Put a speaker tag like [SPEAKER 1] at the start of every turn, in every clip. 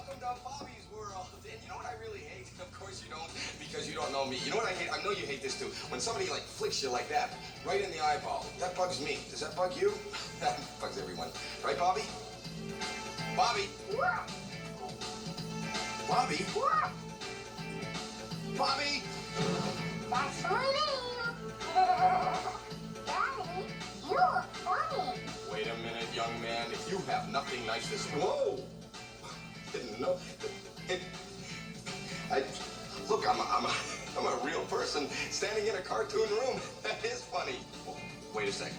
[SPEAKER 1] Welcome to Bobby's World. And you know what I really hate? Of course you don't, because you don't know me. You know what I hate? I know you hate this too. When somebody like flicks you like that, right in the eyeball. That bugs me. Does that bug you? That bugs everyone. Right, Bobby? Bobby? Bobby? Bobby?
[SPEAKER 2] That's my name. Daddy, you look funny.
[SPEAKER 1] Wait a minute, young man. If you have nothing nice to say. Whoa! Didn't know. I, look, I'm a real person standing in a cartoon room. That is funny. Oh, wait a second.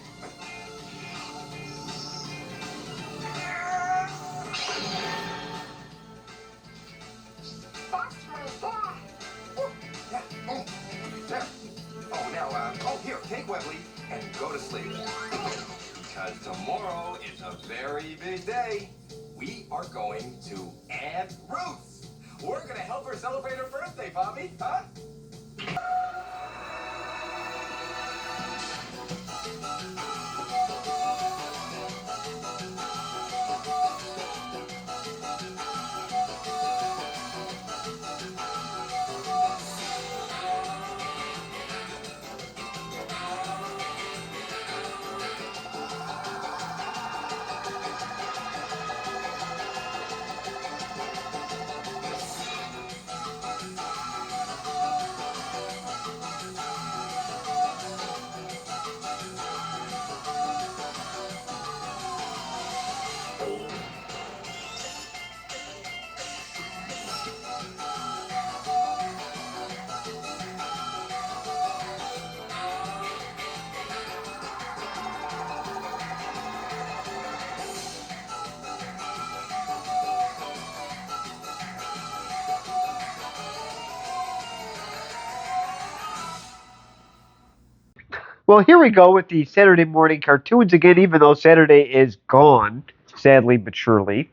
[SPEAKER 2] That's my dad.
[SPEAKER 1] Yeah. Oh, there. Oh, now, oh, here, take Webley and go to sleep. Because tomorrow is a very big day. We are going to Aunt Ruth. We're going to help her celebrate her birthday, Bobby, huh?
[SPEAKER 3] Well, here we go with the Saturday morning cartoons again, even though Saturday is gone, sadly but surely.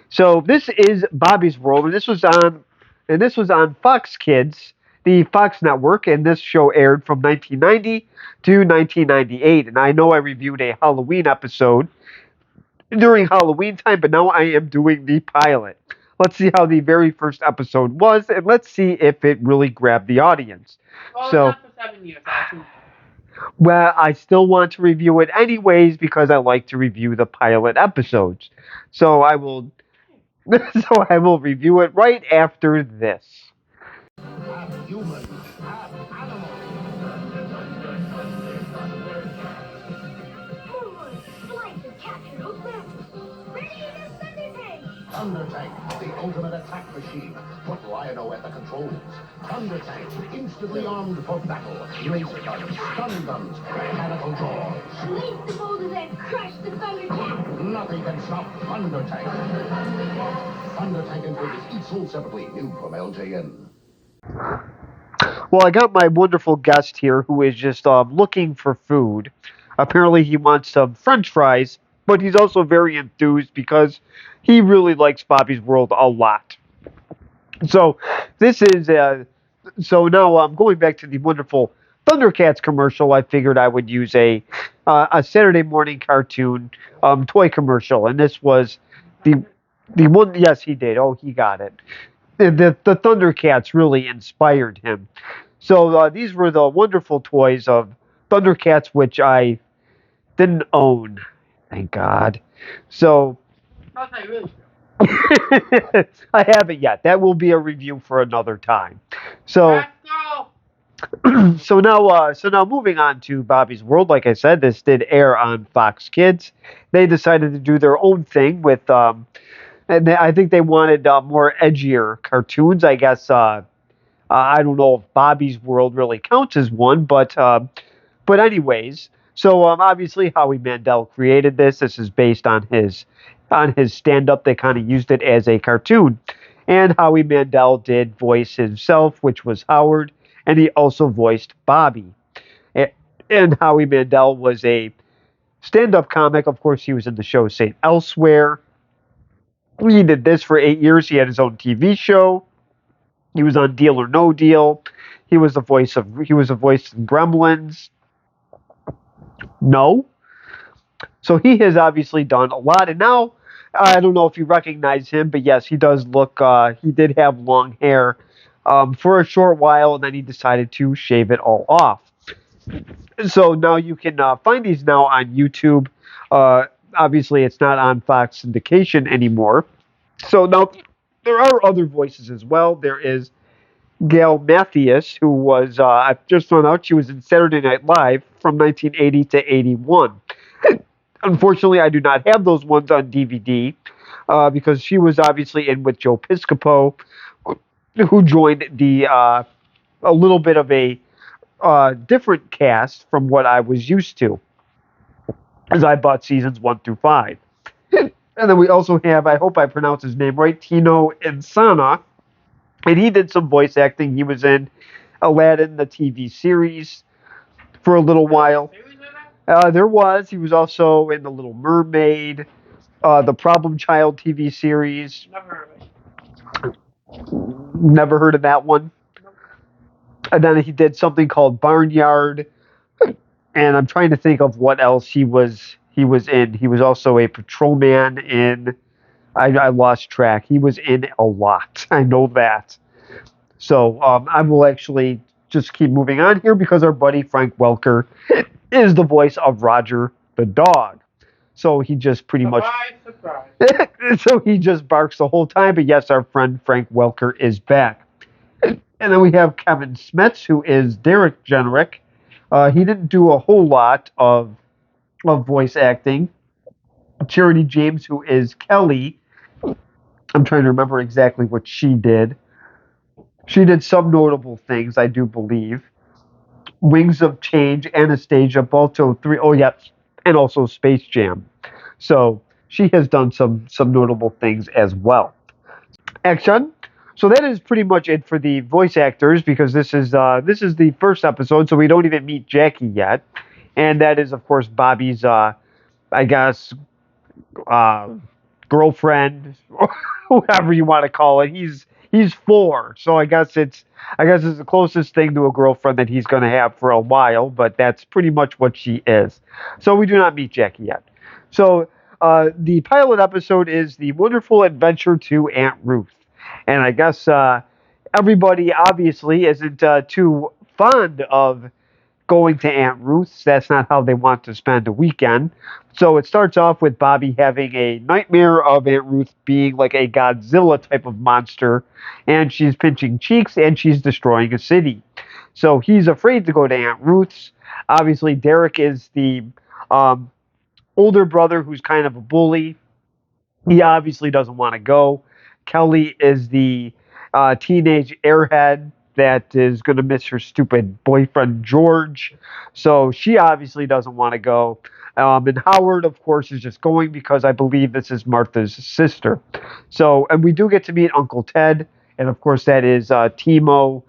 [SPEAKER 3] So this is Bobby's World, and this was on Fox Kids, the Fox network, and this show aired from 1990 to 1998. And I know I reviewed a Halloween episode during Halloween time, but now I am doing the pilot. Let's see how the very first episode was, and let's see if it really grabbed the audience.
[SPEAKER 4] Well,
[SPEAKER 3] So,
[SPEAKER 4] it's not for 7 years, actually.
[SPEAKER 3] well, I still want to review it anyways because I like to review the pilot episodes. So I will so I will review it right after this.
[SPEAKER 5] Half human, half animal.
[SPEAKER 2] Forward, flight to capture those mountains. Ready to Thunder Tank.
[SPEAKER 5] Thunder Tank, the ultimate attack machine. Put Lion-O at the controls. Thunder Tank, instantly armed for battle. Laser guns, stun guns, mechanical jaws.
[SPEAKER 2] Release the boulders and crush the Thunder Tank.
[SPEAKER 5] Nothing can stop Thunder Tank. Thunder Tank and Vegas, each sold separately. New from LJN.
[SPEAKER 3] Well, I got my wonderful guest here who is just looking for food. Apparently, he wants some French fries, but he's also very enthused because he really likes Bobby's World a lot. So this is so now I'm going back to the wonderful Thundercats commercial. I figured I would use a Saturday morning cartoon toy commercial, and this was the one. Yes, he did. Oh, he got it. The Thundercats really inspired him. So these were the wonderful toys of Thundercats, which I didn't own, thank God. So
[SPEAKER 4] That's how you really feel.
[SPEAKER 3] I haven't yet. That will be a review for another time. So
[SPEAKER 4] Let's go!
[SPEAKER 3] so now moving on to Bobby's World. Like I said, this did air on Fox Kids. They decided to do their own thing with I think they wanted more edgier cartoons. I guess I don't know if Bobby's World really counts as one, but anyways. So obviously Howie Mandel created this. This is based on his stand-up. They kind of used it as a cartoon, and Howie Mandel did voice himself, which was Howard, and he also voiced Bobby. And Howie Mandel was a stand-up comic. Of course, he was in the show St. Elsewhere. He did this for 8 years. He had his own TV show. He was on Deal or No Deal. He was a voice in Gremlins. No. So he has obviously done a lot, and now I don't know if you recognize him, but yes, he does look. He did have long hair for a short while, and then he decided to shave it all off. So now you can find these now on YouTube. Uh, Obviously, it's not on Fox syndication anymore. So now there are other voices as well. There is Gail Mathias, who was I've just found out she was in Saturday Night Live from 1980 to 81. Unfortunately, I do not have those ones on DVD because she was obviously in with Joe Piscopo, who joined the a little bit of a different cast from what I was used to, as I bought seasons 1 through 5. And then we also have, I hope I pronounce his name right, Tino Insana, and he did some voice acting. He was in Aladdin, the TV series, for a little while. There was. He was also in The Little Mermaid, the Problem Child TV series.
[SPEAKER 4] Never heard of it.
[SPEAKER 3] Never heard of that one. And then he did something called Barnyard. And I'm trying to think of what else he was in. He was also a patrolman in. I lost track. He was in a lot. I know that. So I will actually just keep moving on here because our buddy Frank Welker is the voice of Roger the dog. So he just pretty much.
[SPEAKER 4] Surprise.
[SPEAKER 3] So he just barks the whole time. But yes, our friend Frank Welker is back. And then we have Kevin Smets, who is Derek Jenrick. He didn't do a whole lot of voice acting. Charity James, who is Kelly. I'm trying to remember exactly what she did. She did some notable things, I do believe. Wings of Change, Anastasia, Balto 3. Oh, yeah, and also Space Jam. So she has done some notable things as well. Action. So that is pretty much it for the voice actors because this is the first episode, so we don't even meet Jackie yet, and that is of course Bobby's I guess girlfriend, or whatever you want to call it. He's 4, so I guess it's the closest thing to a girlfriend that he's going to have for a while, but that's pretty much what she is. So we do not meet Jackie yet. So the pilot episode is The Wonderful Adventure to Aunt Ruth. And I guess everybody obviously isn't too fond of going to Aunt Ruth's. That's not how they want to spend a weekend. So it starts off with Bobby having a nightmare of Aunt Ruth being like a Godzilla type of monster, and she's pinching cheeks and she's destroying a city. So he's afraid to go to Aunt Ruth's. Obviously, Derek is the older brother who's kind of a bully. He obviously doesn't want to go. Kelly is the teenage airhead that is going to miss her stupid boyfriend, George. So she obviously doesn't want to go. And Howard, of course, is just going because I believe this is Martha's sister. So, and we do get to meet Uncle Ted. And of course, that is Timo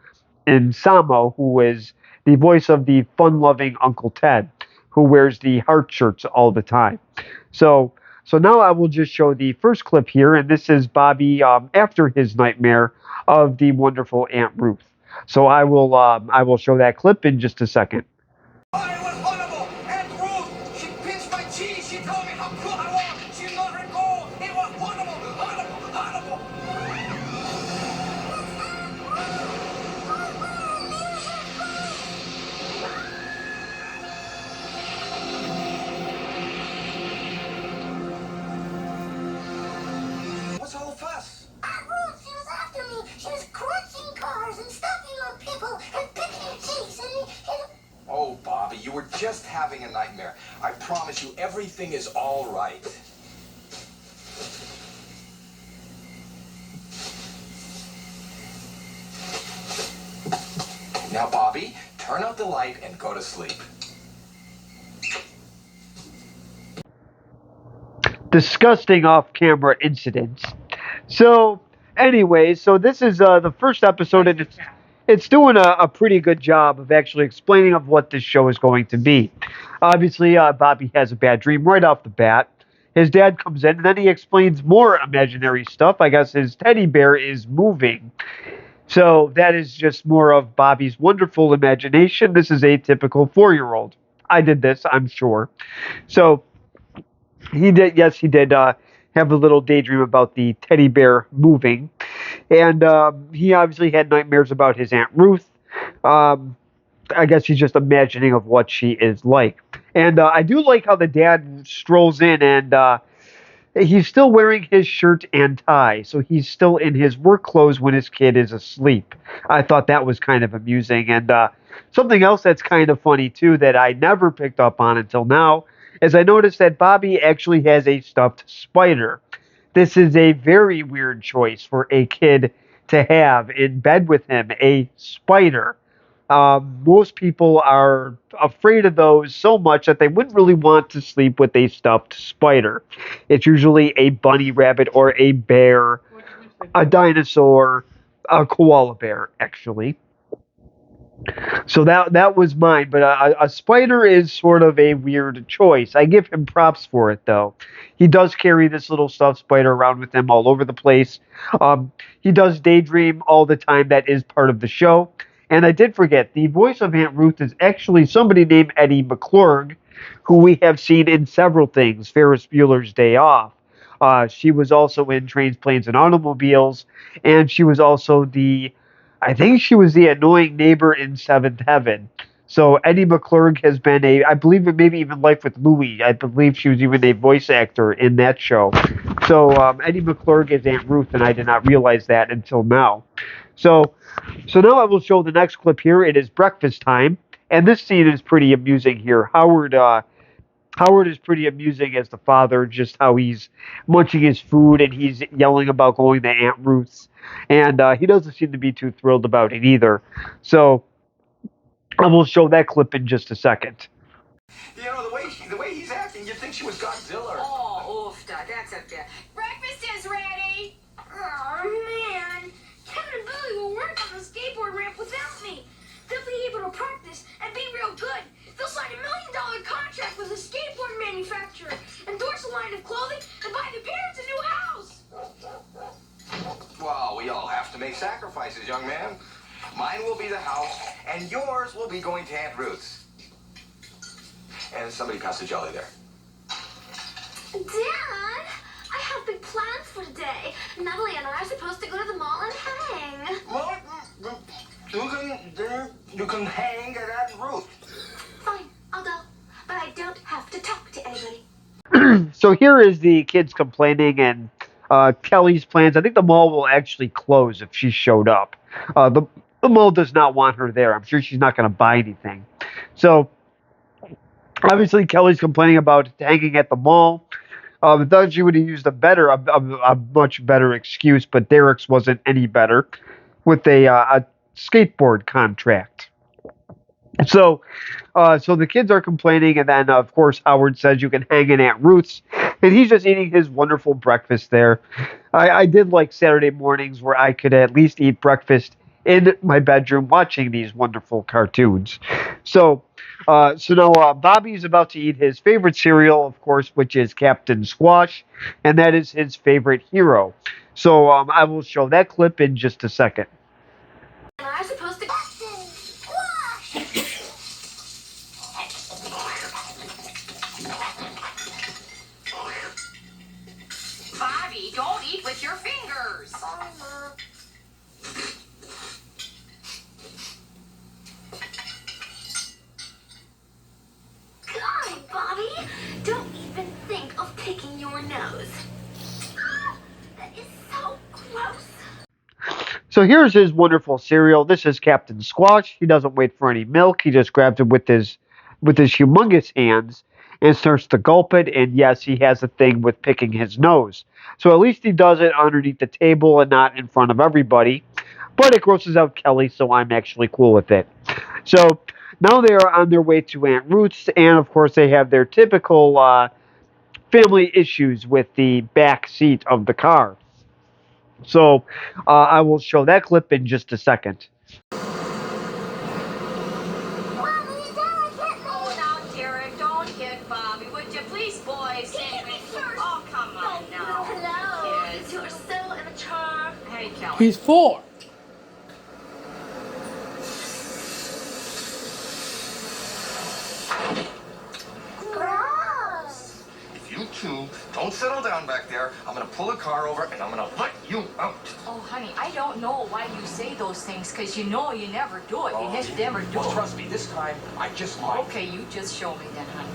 [SPEAKER 3] Insamo, who is the voice of the fun-loving Uncle Ted, who wears the heart shirts all the time. So now I will just show the first clip here, and this is Bobby after his nightmare of the wonderful Aunt Ruth. So I will show that clip in just a second.
[SPEAKER 1] Oh, it was horrible! Aunt Ruth, she pinched my cheese. She told me how cool I was. She let her go. It was horrible. What's all the fuss?
[SPEAKER 2] Aunt Ruth, she was after me. She was crunching cars and stepping on people and picking cheeks and
[SPEAKER 1] Oh, Bobby, you were just having a nightmare. I promise you, everything is all right. Now, Bobby, turn out the light and go to sleep.
[SPEAKER 3] Disgusting off-camera incidents. So, anyways, so this is the first episode, and it's doing a pretty good job of actually explaining of what this show is going to be. Obviously, Bobby has a bad dream right off the bat. His dad comes in, and then he explains more imaginary stuff. I guess his teddy bear is moving. So that is just more of Bobby's wonderful imagination. This is a typical 4-year-old. I did this, I'm sure. So he did, yes, he did have a little daydream about the teddy bear moving. And he obviously had nightmares about his Aunt Ruth. Um, I guess he's just imagining of what she is like. And I do like how the dad strolls in and he's still wearing his shirt and tie, so he's still in his work clothes when his kid is asleep. I thought that was kind of amusing. And something else that's kind of funny, too, that I never picked up on until now, is I noticed that Bobby actually has a stuffed spider. This is a very weird choice for a kid to have in bed with him, a spider. Most people are afraid of those so much that they wouldn't really want to sleep with a stuffed spider. It's usually a bunny rabbit or a bear, a dinosaur, a koala bear, actually. So that was mine, but a spider is sort of a weird choice. I give him props for it, though. He does carry this little stuffed spider around with him all over the place. He does daydream all the time. That is part of the show. And I did forget, the voice of Aunt Ruth is actually somebody named Eddie McClurg, who we have seen in several things. Ferris Bueller's Day Off. She was also in Trains, Planes, and Automobiles, and she was also I think she was the annoying neighbor in Seventh Heaven. So Eddie McClurg has been I believe maybe even Life with Louie. I believe she was even a voice actor in that show. So Eddie McClurg is Aunt Ruth, and I did not realize that until now. So, so now I will show the next clip here. It is breakfast time, and this scene is pretty amusing here. Howard is pretty amusing as the father, just how he's munching his food and he's yelling about going to Aunt Ruth's. And he doesn't seem to be too thrilled about it either. So I will show that clip in just a second.
[SPEAKER 1] You know, the way he's acting, you'd think she was Godzilla.
[SPEAKER 6] Oh, oofta, that's a bit. Breakfast is ready.
[SPEAKER 2] Oh, man. Kevin and Billy will work on the skateboard ramp without me. They'll be able to practice and be real good. They'll sign $1 million contract with a skateboard manufacturer, endorse a line of clothing, and buy the parents a new house.
[SPEAKER 1] Well, we all have to make sacrifices, young man. Mine will be the house, and yours will be going to Aunt Ruth's. And somebody pass the jelly there.
[SPEAKER 2] Dad, I have big plans for today. Natalie and I are supposed to go to the mall and hang.
[SPEAKER 1] Well, you can hang at Aunt Ruth.
[SPEAKER 2] Fine, I'll go. But I don't have to talk to anybody.
[SPEAKER 3] So here is the kids complaining and Kelly's plans. I think the mall will actually close if she showed up. The mall does not want her there. I'm sure she's not going to buy anything. So obviously Kelly's complaining about hanging at the mall. I thought she would have used a much better excuse, but Derek's wasn't any better with a skateboard contract. So the kids are complaining, and then of course Howard says you can hang in Aunt Ruth's, and he's just eating his wonderful breakfast there. I did like Saturday mornings where I could at least eat breakfast in my bedroom watching these wonderful cartoons. So now Bobby's about to eat his favorite cereal, of course, which is Captain Squash, and that is his favorite hero. So I will show that clip in just a second.
[SPEAKER 2] And I'm supposed to... Squash!
[SPEAKER 6] Bobby, don't eat with your fingers.
[SPEAKER 2] God, Bobby! Don't even think of picking your nose. Ah, that is so gross.
[SPEAKER 3] So here's his wonderful cereal. This is Captain Squash. He doesn't wait for any milk. He just grabs it with his humongous hands and starts to gulp it. And yes, he has a thing with picking his nose. So at least he does it underneath the table and not in front of everybody. But it grosses out Kelly, so I'm actually cool with it. So now they are on their way to Aunt Ruth's, and of course they have their typical family issues with the back seat of the car. So I will show that clip in just a second.
[SPEAKER 2] Mommy, Dad, get me!
[SPEAKER 6] Oh, now, Derek, don't hit Bobby. Would you please, boys?
[SPEAKER 2] He hit me first.
[SPEAKER 6] Oh, come on now.
[SPEAKER 2] Hello.
[SPEAKER 6] Kids.
[SPEAKER 2] You are so immature.
[SPEAKER 6] Hey, Kelly.
[SPEAKER 4] He's 4.
[SPEAKER 2] Gross.
[SPEAKER 1] If you two don't settle down back there, pull a car over and I'm gonna let you out.
[SPEAKER 6] Oh, honey, I don't know why you say those things, because you know you never do it. You just never do
[SPEAKER 1] Well,
[SPEAKER 6] it.
[SPEAKER 1] trust me, this time I just might.
[SPEAKER 6] Okay, you just show me then, honey.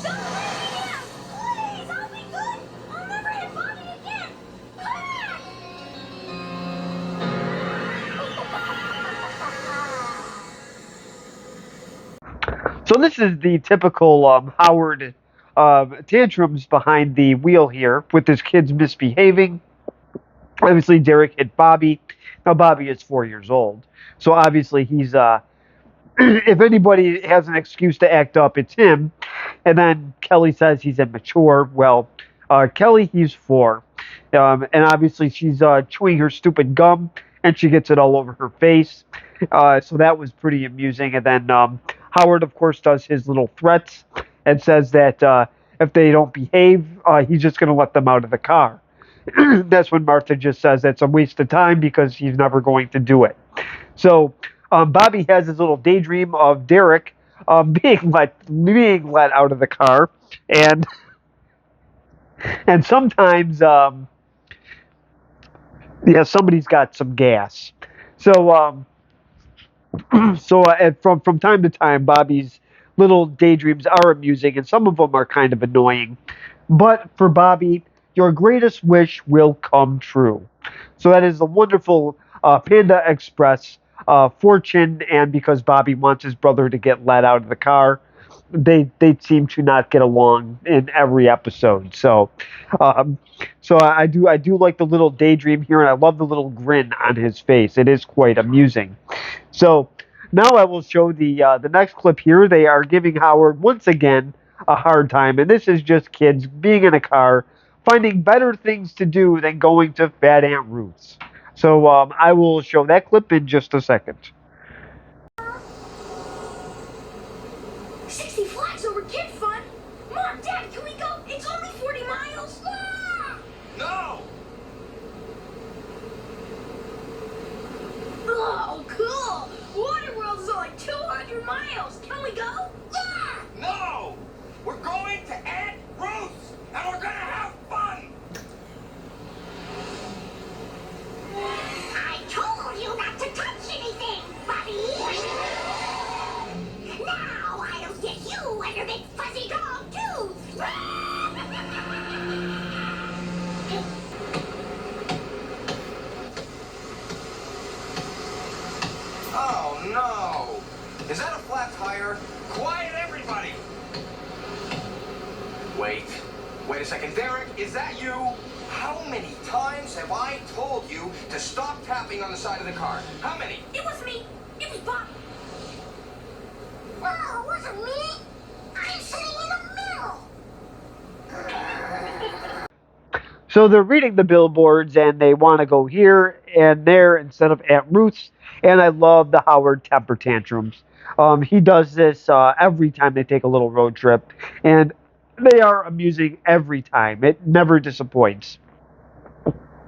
[SPEAKER 2] Don't let me out! Please, I'll be good! I'll never hit Bobby again!
[SPEAKER 3] So this is the typical Howard tantrums behind the wheel here, with his kids misbehaving. Obviously, Derek hit Bobby. Now Bobby is 4 years old, so obviously he's if anybody has an excuse to act up, it's him. And then Kelly says he's immature. Well, Kelly, he's 4, and obviously she's chewing her stupid gum, and she gets it all over her face. So that was pretty amusing. And then Howard, of course, does his little threats and says that if they don't behave, he's just going to let them out of the car. That's when Martha just says that's a waste of time because he's never going to do it. So Bobby has his little daydream of Derek being let out of the car, and sometimes somebody's got some gas. So from time to time, Bobby's little daydreams are amusing, and some of them are kind of annoying. But for Bobby, your greatest wish will come true. So that is the wonderful Panda Express fortune, and because Bobby wants his brother to get let out of the car, they seem to not get along in every episode. So I do like the little daydream here, and I love the little grin on his face. It is quite amusing. So now I will show the next clip here. They are giving Howard once again a hard time, and this is just kids being in a car, finding better things to do than going to Fat Aunt Ruth's. So I will show that clip in just a second.
[SPEAKER 2] 60 flags over kid fun? Mom, Dad, can we go? It's only 40 miles. Ah!
[SPEAKER 1] No!
[SPEAKER 2] Oh, cool. Waterworld is only 200 miles. Can we go? Yeah!
[SPEAKER 1] No! We're going to Aunt Ruth's, and we're gonna have fun!
[SPEAKER 2] I told you not to touch anything, Bobby. Now I'll get you and your big fuzzy dog, too.
[SPEAKER 1] Oh, no! Is that a flat tire? Quiet, everybody! Wait a second. Derek, is that you? How many times have I told you to stop tapping on the side of the car? How many?
[SPEAKER 2] It was me. It was Bob. No, it wasn't me. I'm sitting in the middle.
[SPEAKER 3] So they're reading the billboards, and they want to go here and there instead of Aunt Ruth's. And I love the Howard temper tantrums. He does this every time they take a little road trip, and they are amusing every time. It never disappoints.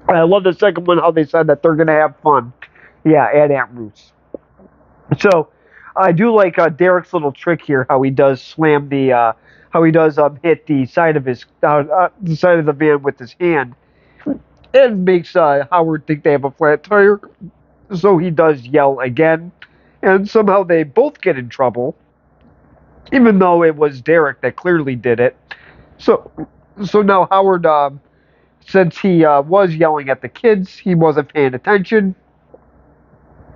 [SPEAKER 3] I love the second one, how they said that they're going to have fun. Yeah, at Aunt Ruth's. So I do like Derek's little trick here, how he does slam how he does hit the side of the side of the van with his hand. It makes Howard think they have a flat tire, so he does yell again, and somehow they both get in trouble, even though it was Derek that clearly did it. So now Howard, since he was yelling at the kids, he wasn't paying attention,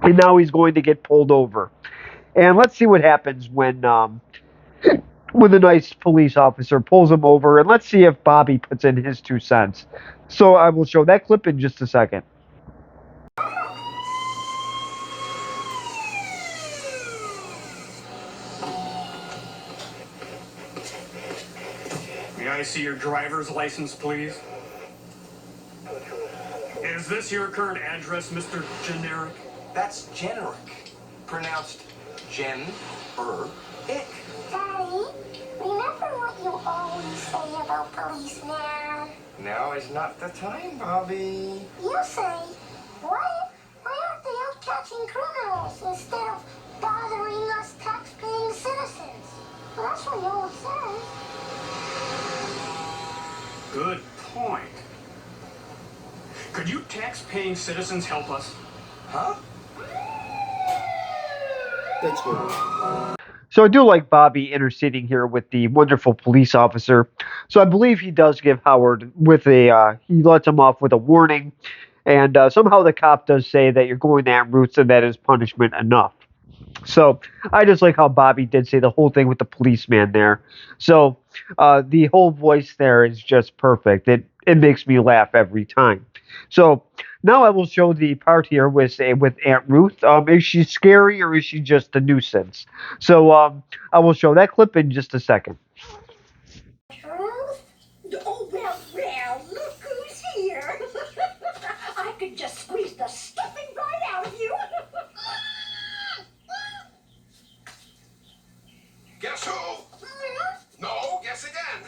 [SPEAKER 3] and now he's going to get pulled over. And let's see what happens when the nice police officer pulls him over, and let's see if Bobby puts in his 2 cents. So I will show that clip in just a second.
[SPEAKER 7] May I see your driver's license, please? Is this your current address, Mr. Generic?
[SPEAKER 1] That's generic. Pronounced Gen-er-ick.
[SPEAKER 2] Daddy, remember what you always say about policemen?
[SPEAKER 1] Now is not the time, Bobby.
[SPEAKER 2] You say, why aren't they out catching criminals instead of bothering us tax-paying citizens? Well, that's what you always say.
[SPEAKER 7] Good point. Could you tax-paying citizens help us?
[SPEAKER 1] Huh?
[SPEAKER 4] That's good.
[SPEAKER 3] So I do like Bobby interceding here with the wonderful police officer. So I believe he does give Howard with he lets him off with a warning, and somehow the cop does say that you're going to Aunt Ruth's and that is punishment enough. So I just like how Bobby did say the whole thing with the policeman there. So the whole voice there is just perfect. It makes me laugh every time. So now I will show the part here with Aunt Ruth. Is she scary or is she just a nuisance? So I will show that clip in just a second.
[SPEAKER 2] Truth? Oh, well, look who's here. I could just squeeze the stuffing right out of you.
[SPEAKER 1] Guess who? No, guess again.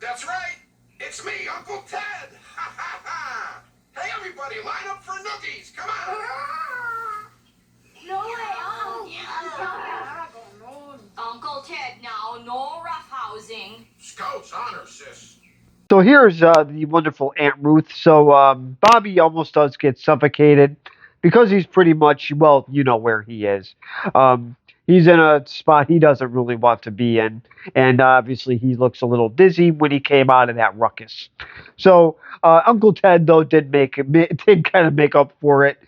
[SPEAKER 1] That's right. It's me, Uncle Ted. Hey, everybody, line up for noogies. Come on.
[SPEAKER 2] No way,
[SPEAKER 6] Uncle Ted, now, no roughhousing.
[SPEAKER 1] Scouts honor, sis.
[SPEAKER 3] So here's the wonderful Aunt Ruth. So Bobby almost does get suffocated because he's pretty much, well, you know where he is. He's in a spot he doesn't really want to be in, and obviously he looks a little dizzy when he came out of that ruckus. So Uncle Ted though did kind of make up for it.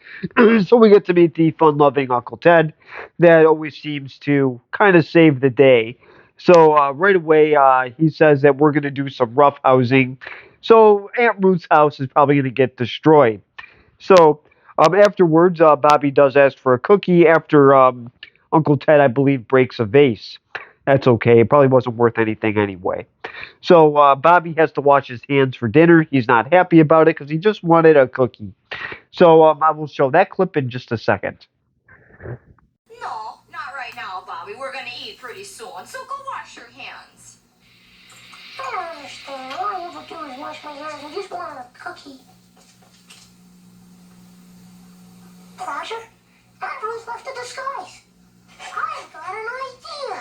[SPEAKER 3] So we get to meet the fun-loving Uncle Ted that always seems to kind of save the day. So right away he says that we're going to do some rough housing. So Aunt Ruth's house is probably going to get destroyed. So afterwards, Bobby does ask for a cookie after Uncle Ted, I believe, breaks a vase. That's okay. It probably wasn't worth anything anyway. So Bobby has to wash his hands for dinner. He's not happy about it because he just wanted a cookie. So I will show that clip in just a second.
[SPEAKER 6] No, not right now, Bobby. We're gonna eat pretty soon, so go wash your hands.
[SPEAKER 2] I don't understand. All I ever do is wash my hands. I just wanted a cookie. Roger, Aunt Ruth left the disguise. I've got an idea.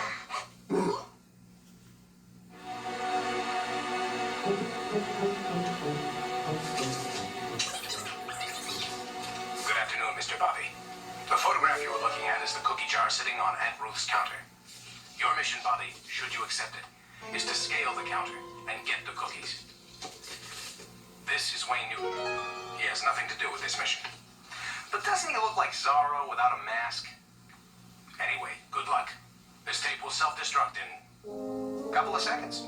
[SPEAKER 8] Good afternoon, Mr. Bobby. The photograph you were looking at is the cookie jar sitting on Aunt Ruth's counter. Your mission, Bobby, should you accept it, is to scale the counter and get the cookies. This is Wayne Newton. He has nothing to do with this mission. But doesn't he look like Zorro without a mask? Anyway, good luck. This tape will self-destruct in a couple of seconds.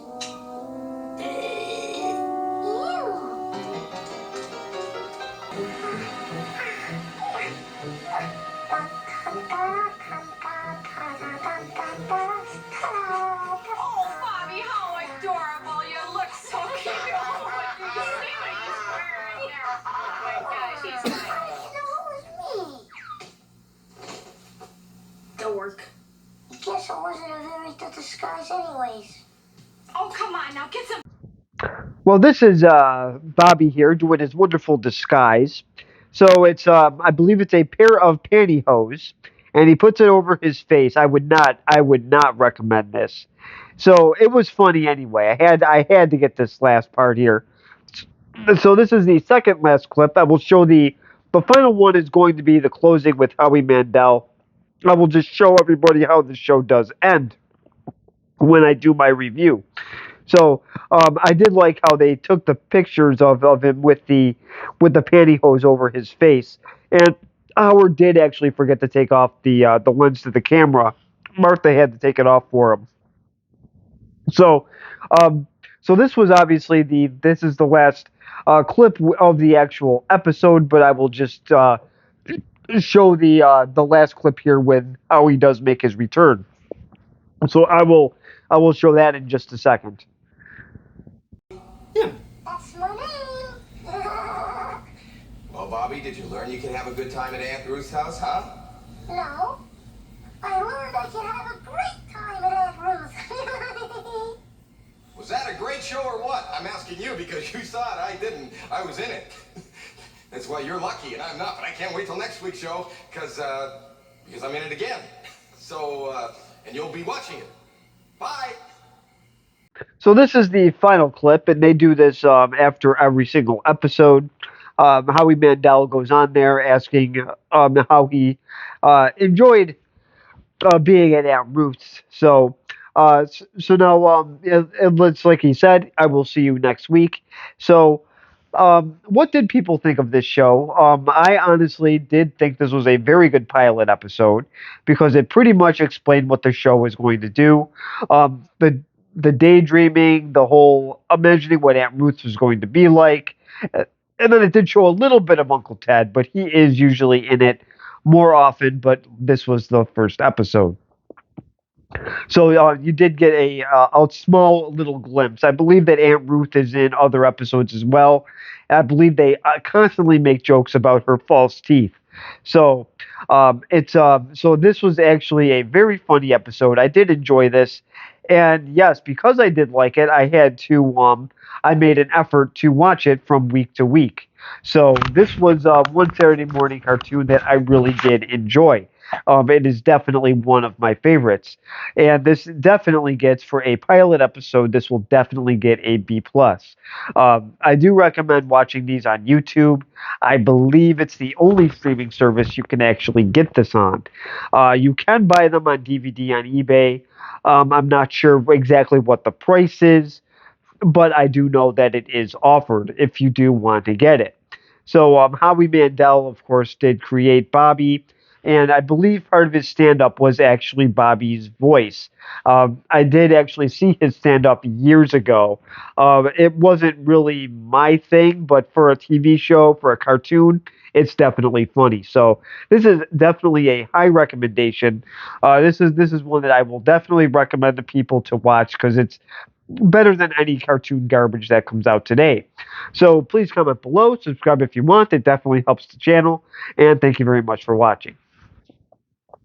[SPEAKER 6] Oh, Bobby, how adorable. You look so cute. Oh my gosh, he's
[SPEAKER 2] Dork. I guess I wasn't a very good disguise anyways.
[SPEAKER 6] Oh, come on now, get some.
[SPEAKER 3] Well, this is Bobby here doing his wonderful disguise. So it's I believe it's a pair of pantyhose, and he puts it over his face. I would not recommend this. So it was funny anyway. I had to get this last part here. So this is the second last clip. I will show the final one is going to be the closing with Howie Mandel. I will just show everybody how the show does end when I do my review. So I did like how they took the pictures of him with the pantyhose over his face, and Howard did actually forget to take off the lens to the camera. Martha had to take it off for him. So this was obviously this is the last clip of the actual episode, but I will just show the last clip here with how he does make his return. So I will show that in just a second.
[SPEAKER 2] That's my name.
[SPEAKER 1] Well, Bobby, did you learn you can have a good time at Aunt Ruth's house, huh?
[SPEAKER 2] No. I learned I can have a great time at Aunt Ruth.
[SPEAKER 1] Was that a great show or what? I'm asking you because you saw it. I didn't. I was in it. That's why you're lucky and I'm not. But I can't wait till next week's show because I'm in it again. So, and you'll be watching it. Bye.
[SPEAKER 3] So this is the final clip, and they do this after every single episode. Howie Mandel goes on there asking how he enjoyed being at Aunt Ruth's. So now, it's like he said, I will see you next week. So, what did people think of this show? I honestly did think this was a very good pilot episode because it pretty much explained what the show was going to do. The daydreaming, the whole imagining what Aunt Ruth was going to be like. And then it did show a little bit of Uncle Ted, but he is usually in it more often, but this was the first episode. So you did get a small little glimpse. I believe that Aunt Ruth is in other episodes as well. I believe they constantly make jokes about her false teeth. So so this was actually a very funny episode. I did enjoy this, and yes, because I did like it, I made an effort to watch it from week to week. So this was one Saturday morning cartoon that I really did enjoy. It is definitely one of my favorites, and this definitely gets for a pilot episode. This will definitely get a B plus. I do recommend watching these on YouTube. I believe it's the only streaming service you can actually get this on. You can buy them on DVD on eBay. I'm not sure exactly what the price is, but I do know that it is offered if you do want to get it. So Howie Mandel, of course, did create Bobby, and I believe part of his stand-up was actually Bobby's voice. I did actually see his stand-up years ago. It wasn't really my thing, but for a TV show, for a cartoon, it's definitely funny. So this is definitely a high recommendation. This is one that I will definitely recommend to people to watch because it's better than any cartoon garbage that comes out today. So please comment below, subscribe if you want. It definitely helps the channel. And thank you very much for watching.